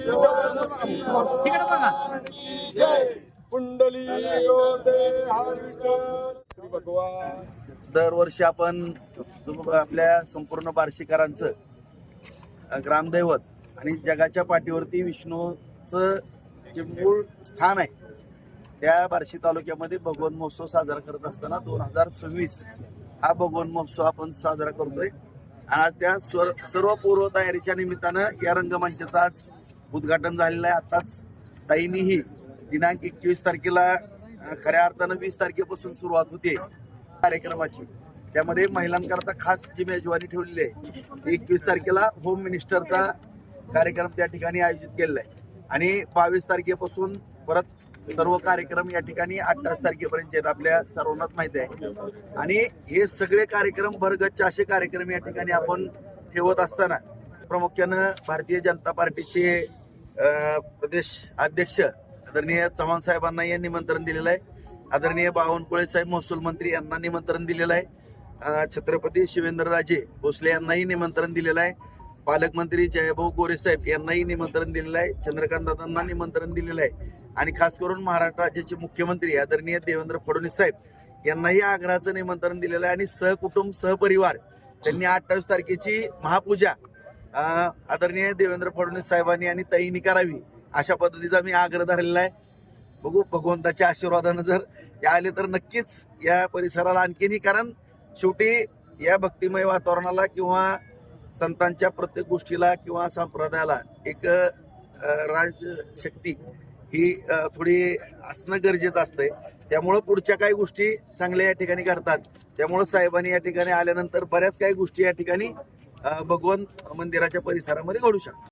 तिकडे बघा. कुंडली भगवान. दरवर्षी आपण आपल्या संपूर्ण बार्शीकरांचं ग्रामदैवत आणि जगाच्या पाठीवरती विष्णूचं जे मूळ स्थान आहे त्या बार्शी तालुक्यामध्ये भगवन महोत्सव साजरा करत असताना 2026 हा भगवन महोत्सव आपण साजरा करतोय. आणि आज त्या सर्व पूर्व तयारीच्या निमित्तानं या रंगमंचाचं आज उद्घाटन झालेलं आहे. आताच ताईंनीही दिनांक 21 तारखेला खऱ्या अर्थानं 20 तारखेपासून सुरुवात होते कार्यक्रमाची. त्यामध्ये महिलांकरता खास जी मेजवानी ठेवलेली आहे 21 तारखेला होम मिनिस्टरचा कार्यक्रम त्या ठिकाणी आयोजित केलेला आहे. आणि 22 तारखेपासून परत सर्व कार्यक्रम या ठिकाणी 28 तारखेपर्यंत आहेत, आपल्या सर्वांनाच माहिती आहे. आणि हे सगळे कार्यक्रम भरगच्च असे कार्यक्रम या ठिकाणी आपण ठेवत असताना प्रामुख्यानं भारतीय जनता पार्टीचे प्रदेश अध्यक्ष आदरणीय चव्हाण साहेबांना या निमंत्रण दिलेलं आहे. आदरणीय बावनकुळे साहेब महसूल मंत्री यांना निमंत्रण दिलेलं आहे. छत्रपती शिवेंद्रराजे भोसले यांनाही निमंत्रण दिलेलं आहे. पालकमंत्री जयभाऊ गोरे साहेब यांनाही निमंत्रण दिलेलं आहे. चंद्रकांत दादांना निमंत्रण दिलेलं आहे. आणि खास करून महाराष्ट्र राज्याचे मुख्यमंत्री आदरणीय देवेंद्र फडणवीस साहेब यांनाही आग्रहाचं निमंत्रण दिलेलं आहे. आणि सहकुटुंब सहपरिवार त्यांनी 28 तारखेची महापूजा आदरणीय देवेंद्र फडणवीस साहेबांनी आणि ताईंनी करावी अशा पद्धतीचा मी आग्रह धरलेला आहे. बघू भगवंताच्या आशीर्वादानं जर या आले तर नक्कीच या परिसराला आणखीनही, कारण शेवटी या भक्तिमय वातावरणाला किंवा संतांच्या प्रत्येक गोष्टीला किंवा संप्रदायाला एक राजशक्ती ही थोडी असणं गरजेचं असतंय. त्यामुळं पुढच्या काही गोष्टी चांगल्या या ठिकाणी घडतात. त्यामुळं साहेबांनी या ठिकाणी आल्यानंतर बऱ्याच काही गोष्टी या ठिकाणी भगवंत मंदिराच्या परिसरामध्ये घडू शकतात.